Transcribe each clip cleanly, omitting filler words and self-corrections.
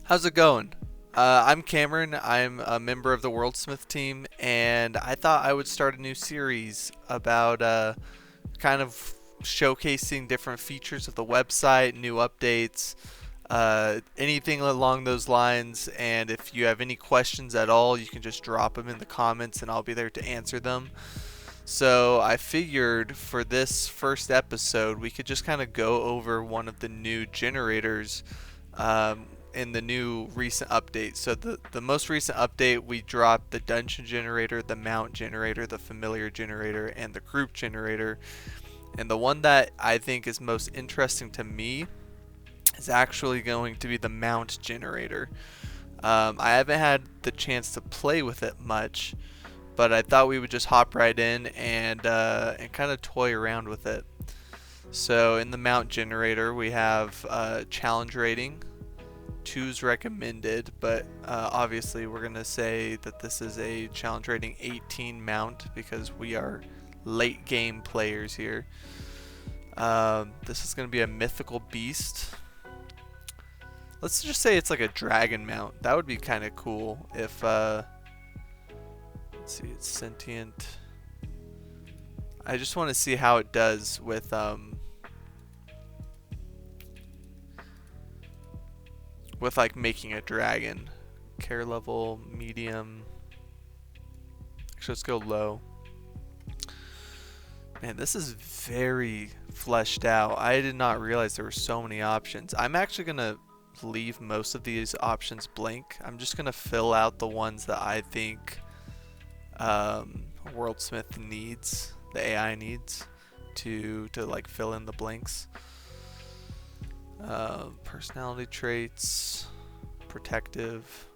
How's it going? I'm Cameron. I'm a member of the WorldSmith team, and I thought I would start a new series about kind of showcasing different features of the website, new updates, anything along those lines. And if you have any questions at all, you can just drop them in the comments, and I'll be there to answer them. So I figured for this first episode, we could just kind of go over one of the new generators in the new recent update. So the most recent update, we dropped the dungeon generator, the mount generator, the familiar generator, and the group generator. And the one that I think is most interesting to me is actually going to be the mount generator. I haven't had the chance to play with it much, but I thought we would just hop right in and kind of toy around with it. So in the mount generator, we have challenge rating, 2's recommended, but obviously we're gonna say that this is a challenge rating 18 mount because we are late game players here. This is gonna be a mythical beast. Let's just say it's like a dragon mount. That would be kind of cool if let's see, it's sentient. I just want to see how it does with like making a dragon. Care level medium. Actually, let's go low. Man, this is very fleshed out. I did not realize there were so many options. I'm actually gonna leave most of these options blank. I'm just gonna fill out the ones that I think WorldSmith needs, the AI needs to like fill in the blanks. Personality traits, protective.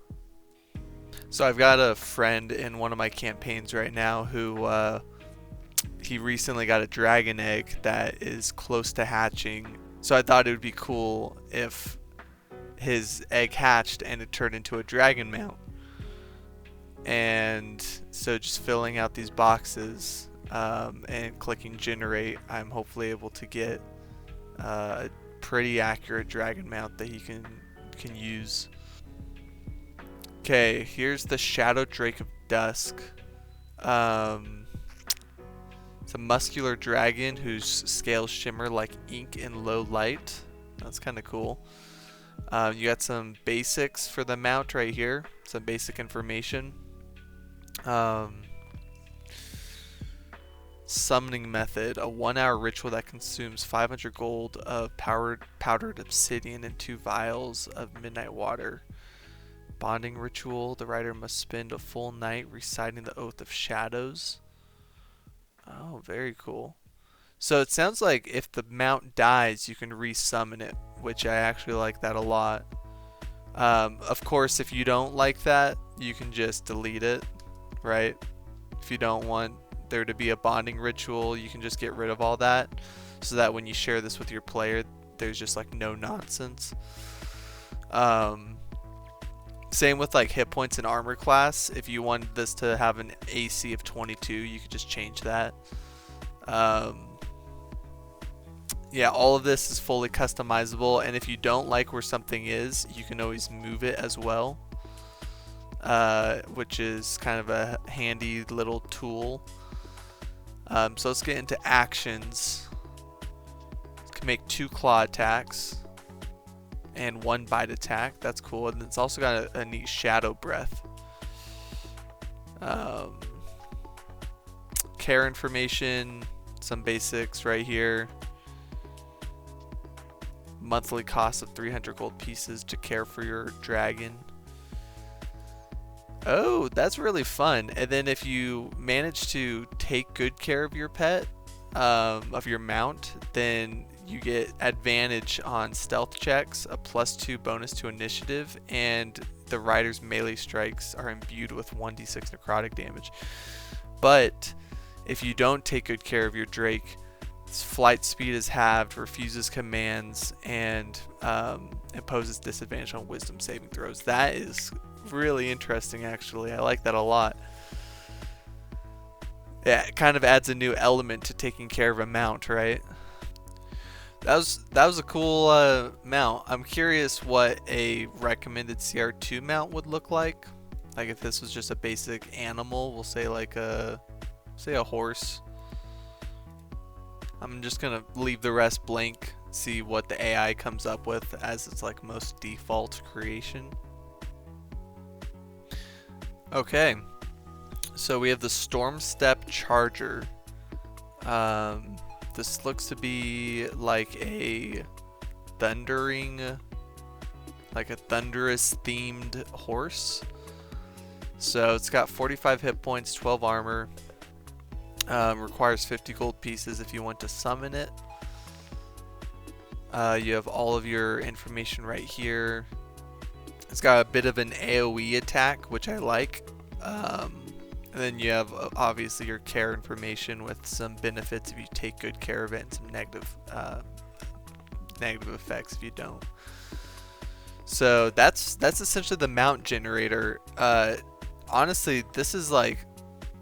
So I've got a friend in one of my campaigns right now who he recently got a dragon egg that is close to hatching. So I thought it would be cool if his egg hatched and it turned into a dragon mount. And so just filling out these boxes and clicking generate, I'm hopefully able to get a pretty accurate dragon mount that he can use. Okay, here's the Shadow Drake of Dusk. It's a muscular dragon whose scales shimmer like ink in low light. That's kind of cool. You got some basics for the mount right here. Some basic information. Summoning method, a 1-hour ritual that consumes 500 gold of powdered obsidian and 2 vials of midnight water. Bonding ritual, the rider must spend a full night reciting the Oath of Shadows. Oh, very cool. So it sounds like if the mount dies, you can resummon it, which I actually like that a lot. Of course, if you don't like that, you can just delete it, right? If you don't want there to be a bonding ritual, you can just get rid of all that, so that when you share this with your player, there's just like no nonsense. Same with like hit points and armor class. If you wanted this to have an AC of 22, you could just change that. Yeah, all of this is fully customizable, and if you don't like where something is, you can always move it as well, which is kind of a handy little tool. So let's get into actions. You can make 2 claw attacks and 1 bite attack. That's cool. And it's also got a neat shadow breath. Care information, some basics right here. Monthly cost of 300 gold pieces to care for your dragon. Oh, that's really fun. And then if you manage to take good care of your pet, of your mount, then you get advantage on stealth checks, a +2 bonus to initiative, and the rider's melee strikes are imbued with 1d6 necrotic damage. But if you don't take good care of your Drake, its flight speed is halved, refuses commands, and imposes disadvantage on wisdom saving throws. That is really interesting, actually. I like that a lot. Yeah, it kind of adds a new element to taking care of a mount, right? That was a cool mount. I'm curious what a recommended CR2 mount would look like. Like if this was just a basic animal, we'll say like a horse. I'm just gonna leave the rest blank, see what the AI comes up with as its like most default creation. Okay, so we have the Storm Step Charger. This looks to be like a thunderous themed horse. So it's got 45 hit points, 12 armor. Requires 50 gold pieces if you want to summon it. You have all of your information right here. It's got a bit of an AoE attack, which I like. And then you have obviously your care information with some benefits if you take good care of it, and some negative effects if you don't. So that's essentially the mount generator. Honestly, this is like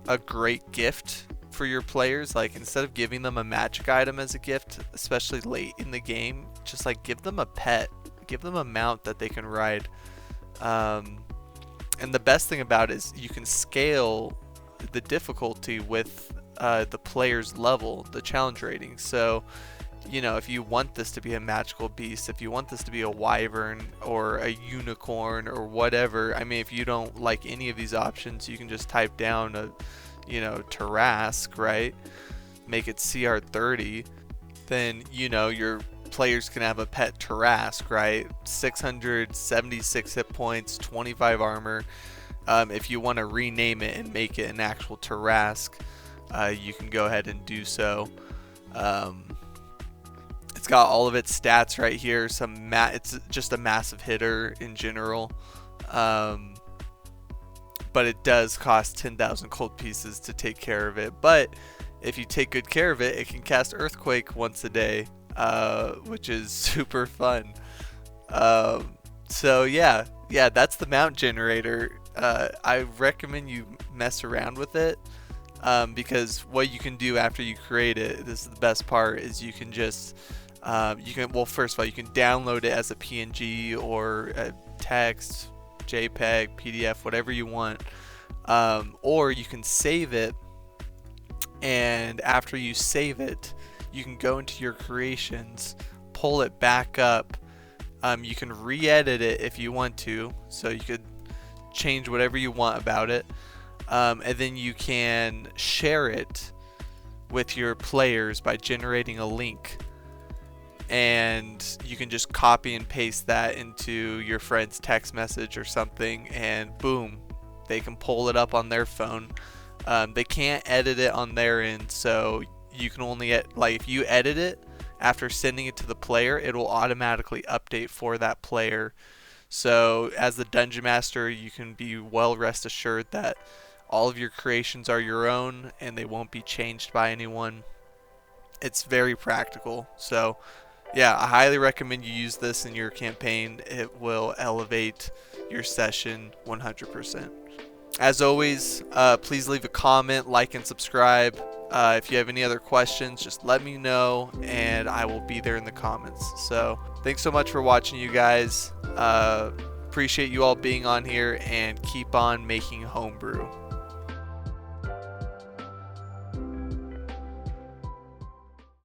a great gift for your players. Like instead of giving them a magic item as a gift, especially late in the game, just like give them a pet, give them a mount that they can ride. And the best thing about it is you can scale the difficulty with the player's level, the challenge rating. So, you know, if you want this to be a magical beast, if you want this to be a wyvern or a unicorn or whatever, I mean, if you don't like any of these options, you can just type down a, you know, Tarask, right? Make it CR 30. Then, you know, your players can have a pet Tarask, right? 676 hit points, 25 armor. If you want to rename it and make it an actual Tarask, you can go ahead and do so. It's got all of its stats right here. It's just a massive hitter in general. But it does cost 10,000 gold pieces to take care of it. But if you take good care of it, it can cast Earthquake once a day, which is super fun. So yeah, that's the mount generator. I recommend you mess around with it, because what you can do after you create it, this is the best part, is you can just well, first of all, you can download it as a PNG or a text, JPEG, PDF, whatever you want, or you can save it, and after you save it, you can go into your creations, pull it back up. You can re-edit it if you want to, so you could change whatever you want about it, and then you can share it with your players by generating a link, and you can just copy and paste that into your friend's text message or something, and boom, they can pull it up on their phone. They can't edit it on their end, so you can only if you edit it after sending it to the player, it will automatically update for that player. So as the dungeon master, you can be well rest assured that all of your creations are your own and they won't be changed by anyone. It's very practical. So yeah, I highly recommend you use this in your campaign. It will elevate your session 100%. As always, please leave a comment, like, and subscribe. If you have any other questions, just let me know, and I will be there in the comments. So thanks so much for watching, you guys. Appreciate you all being on here, and keep on making homebrew.